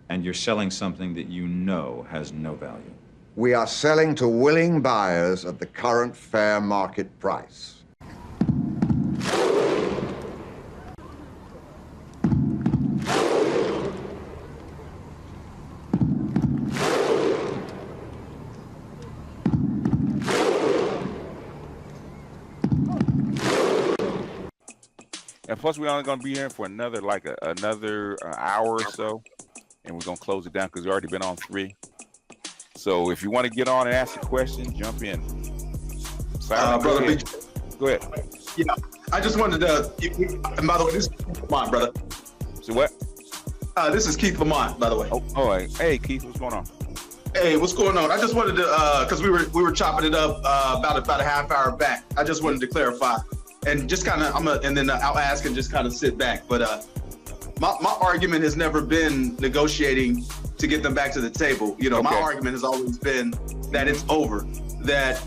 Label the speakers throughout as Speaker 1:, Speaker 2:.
Speaker 1: and you're selling something that you know has no value.
Speaker 2: We are selling to willing buyers at the current fair market price.
Speaker 3: And plus, we're only going to be here for another hour or so, and we're going to close it down because we've already been on 3. So if you want to get on and ask a question, jump in. Simon,
Speaker 4: Brother B.
Speaker 3: Go ahead.
Speaker 4: Yeah, I just wanted to, and by the way, this is Keith Lamont, brother.
Speaker 3: So what?
Speaker 4: This is Keith Lamont, by the way.
Speaker 3: Oh, hey, Keith, what's going on?
Speaker 4: Hey, what's going on? I just wanted to, because we were chopping it up about a half hour back. I just wanted to clarify. And just kind of, and then I'll ask and just kind of sit back. But my argument has never been negotiating to get them back to the table. You know, my argument has always been that it's over. That,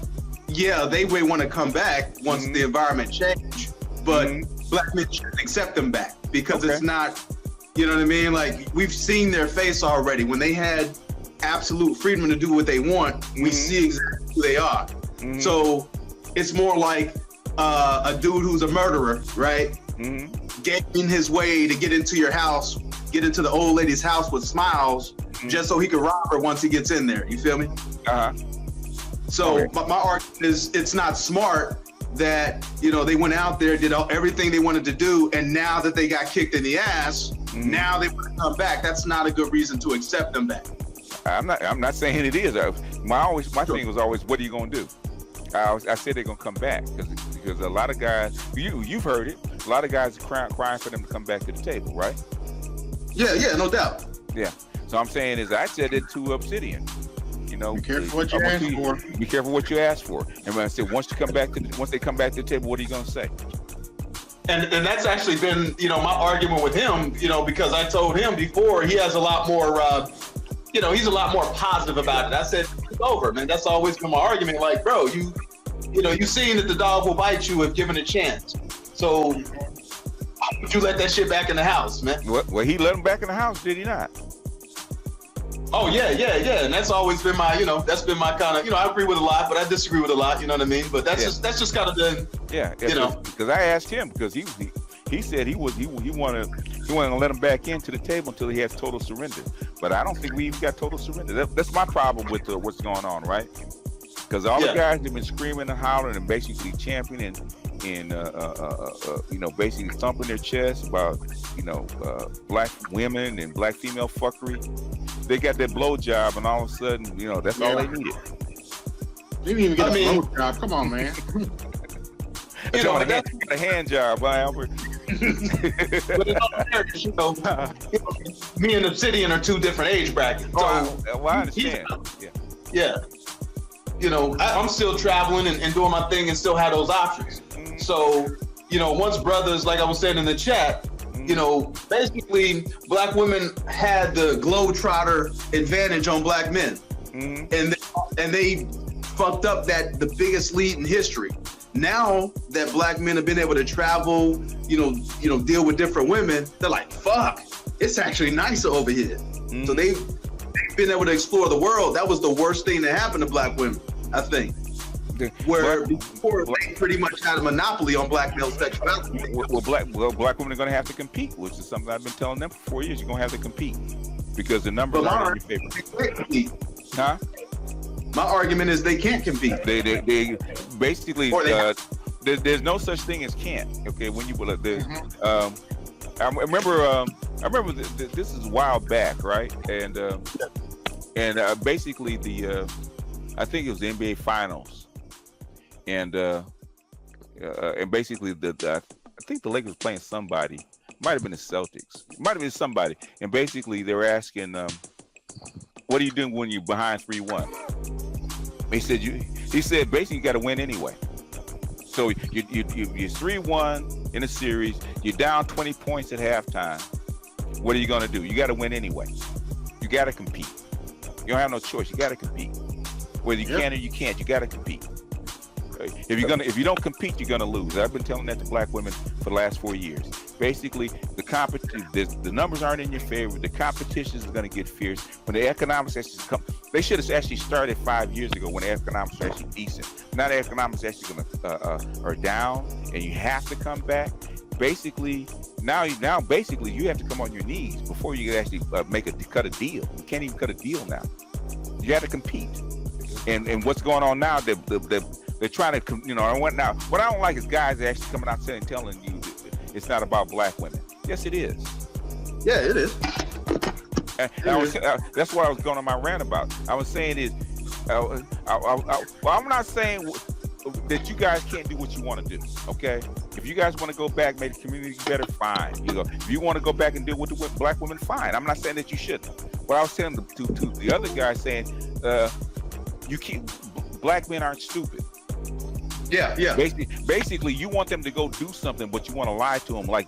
Speaker 4: yeah, they may want to come back once the environment change, but black men should accept them back because it's not, you know what I mean? Like, we've seen their face already. When they had absolute freedom to do what they want, we see exactly who they are. So it's more like, a dude who's a murderer, right? Gaining his way to get into your house, get into the old lady's house with smiles, just so he can rob her once he gets in there. You feel me? So my argument is, it's not smart that, you know, they went out there, did everything they wanted to do, and now that they got kicked in the ass, now they want to come back. That's not a good reason to accept them back. I'm
Speaker 3: not saying it is. My thing was always, what are you gonna do? I said they're gonna come back because a lot of guys, you've heard it. A lot of guys are crying for them to come back to the table, right?
Speaker 4: Yeah, no doubt.
Speaker 3: Yeah. So I'm saying is, I said it to Obsidian. You know,
Speaker 5: be careful what you ask for.
Speaker 3: Be careful what you ask for. And when I said once they come back to the table, what are you gonna say?
Speaker 4: And that's actually been, you know, my argument with him. You know, because I told him before, he has a lot more. You know, he's a lot more positive about it. I said, it's over, man. That's always been my argument. Like, bro, you know, you seen that the dog will bite you if given a chance. So, why would you let that shit back in the house, man?
Speaker 3: Well, he let him back in the house, did he not?
Speaker 4: Oh, yeah. And that's always been my, you know, that's been my kind of, you know, I agree with a lot, but I disagree with a lot, you know what I mean? But that's just kind of the, you know.
Speaker 3: Because I asked him, because he said he wanted to let him back into the table until he has total surrender. But I don't think we even got total surrender. That's my problem with what's going on, right? Because all the guys have been screaming and hollering and basically championing and you know, basically thumping their chest about, you know, black women and black female fuckery. They got that blow job, and all of a sudden, you know, that's all they needed.
Speaker 5: They didn't even get a blow job. Come on, man.
Speaker 3: You know, a hand job, by Albert.
Speaker 4: But in all fairness, you know, me and Obsidian are 2 different age brackets. So
Speaker 3: well, I understand.
Speaker 4: Yeah. You know, I'm still traveling and doing my thing and still have those options. So, you know, once brothers, like I was saying in the chat, you know, basically black women had the globetrotter advantage on black men. And they fucked up the biggest lead in history. Now that black men have been able to travel, you know, deal with different women, they're like, fuck, it's actually nicer over here. So they've been able to explore the world. That was the worst thing that happened to black women, I think. Where before they pretty much had a monopoly on black male sexuality.
Speaker 3: Well, black women are going to have to compete, which is something I've been telling them for 4 years. You're going to have to compete because the numbers are in your favor. Huh?
Speaker 4: My argument is they can't compete.
Speaker 3: They basically there's no such thing as can't. Okay, when you I remember this is a while back, right? And basically I think it was the NBA Finals, and basically I think the Lakers were playing somebody. Might have been the Celtics. Might have been somebody, and basically they were asking, "What are you doing when you're behind 3-1?" He said basically you got to win anyway. So you're 3-1 in a series. You're down 20 points at halftime. What are you gonna do? You got to win anyway. You got to compete. You don't have no choice. You got to compete. Whether you can or you can't, you got to compete. If you don't compete, you're gonna lose. I've been telling that to black women for the last 4 years. basically the numbers aren't in your favor. The competition is going to get fierce. When the economics actually come, they should have actually started 5 years ago when the economics are actually decent. Now the economics actually going to are down, and you have to come back. Basically, now basically you have to come on your knees before you can actually cut a deal. You can't even cut a deal now. You have to compete. And what's going on now? They're trying to, and what now? What I don't like is guys actually coming out and telling you that it's not about black women. Yes, it is.
Speaker 4: Yeah, it is.
Speaker 3: That's what I was going on my rant about. I was saying is, well, I'm not saying that you guys can't do what you want to do. Okay, if you guys want to go back, make the community better, fine. If you want to go back and deal with the black women, fine. I'm not saying that you shouldn't. What I was saying to the other guy, saying, you can't. Black men aren't stupid.
Speaker 4: Yeah.
Speaker 3: Basically, you want them to go do something, but you want to lie to them, like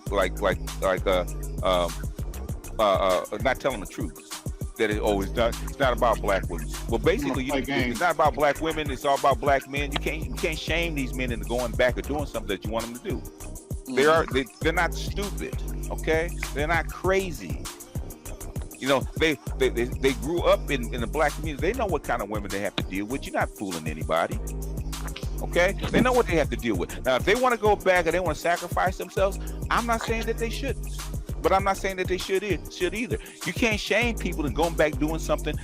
Speaker 3: not telling the truth. That it's not about black women. Well, basically, it's not about black women. It's all about black men. You can't shame these men into going back or doing something that you want them to do. They're not stupid. Okay, they're not crazy. They grew up in the black community. They know what kind of women they have to deal with. You're not fooling anybody. Okay, they know what they have to deal with. Now, if they want to go back and they want to sacrifice themselves, I'm not saying that they shouldn't. But I'm not saying that they should either. You can't shame people and going back doing something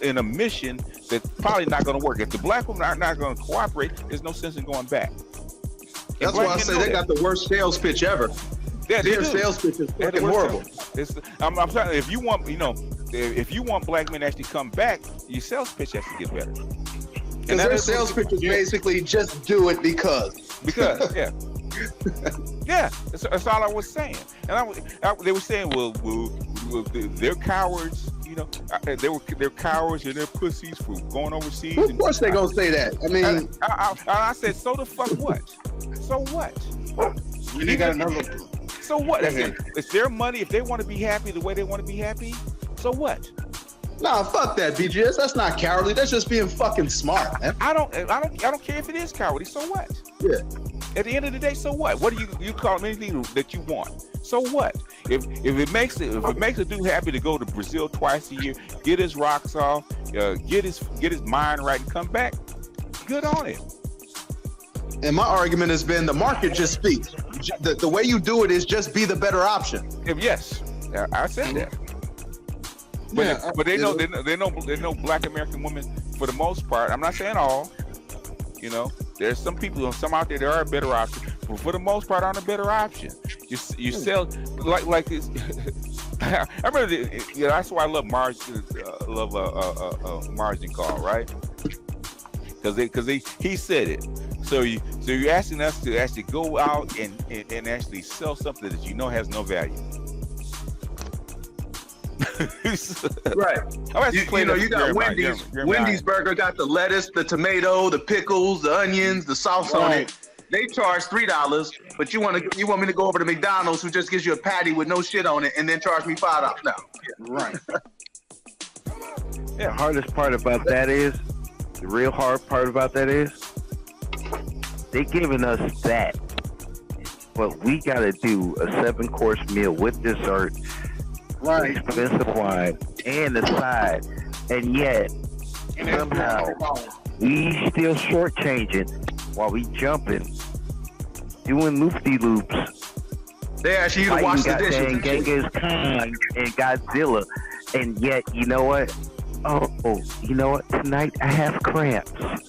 Speaker 3: in a mission that's probably not going to work. If the black women are not going to cooperate, there's no sense in going back.
Speaker 4: That's why I say they got the worst sales pitch ever.
Speaker 3: Yeah,
Speaker 4: their sales pitch is fucking horrible.
Speaker 3: I'm telling you, if you want black men to actually come back, your sales pitch has to get better.
Speaker 4: Because their sales pitch is basically just do it because.
Speaker 3: Yeah. Yeah, that's all I was saying. And they were saying, well, they're cowards. They're cowards and they're pussies for going overseas.
Speaker 4: Of course they're gonna say that. I mean,
Speaker 3: I said, so the fuck what? So what?
Speaker 5: You got another.
Speaker 3: So what? It's their money. If they want to be happy the way they want to be happy, so what?
Speaker 4: Nah, fuck that, BGS. That's not cowardly. That's just being fucking smart, man.
Speaker 3: I don't care if it is cowardly. So what?
Speaker 4: Yeah.
Speaker 3: At the end of the day, so what? What do you call anything that you want? So what? If it makes a dude happy to go to Brazil twice a year, get his rocks off, get his mind right, and come back, good on it.
Speaker 4: And my argument has been the market just speaks. The way you do it is just be the better option.
Speaker 3: Yes, I said that. But they know black American women for the most part. I'm not saying all. There's some people, some out there that are a better option, but for the most part, aren't a better option. You sell like this. I remember, that's why I love margin call, right? Because he said it. So you're asking us to actually go out and actually sell something that has no value.
Speaker 4: Right. You got Wendy's. Wendy's burger got the lettuce, the tomato, the pickles, the onions, the sauce on it. They charge $3, but you want me to go over to McDonald's, who just gives you a patty with no shit on it, and then charge me $5? No.
Speaker 5: Right.
Speaker 6: The hardest part about that is, the real hard part about that is, they giving us that, but we got to do a 7-course meal with dessert.
Speaker 5: Right.
Speaker 6: Expensive wine and the side, and yet somehow we still shortchanging while we jumping, doing loop-de-loops.
Speaker 4: They ask you to wash the dishes.
Speaker 6: Genghis Khan and Godzilla, and yet you know what? Oh, you know what? Tonight I have cramps.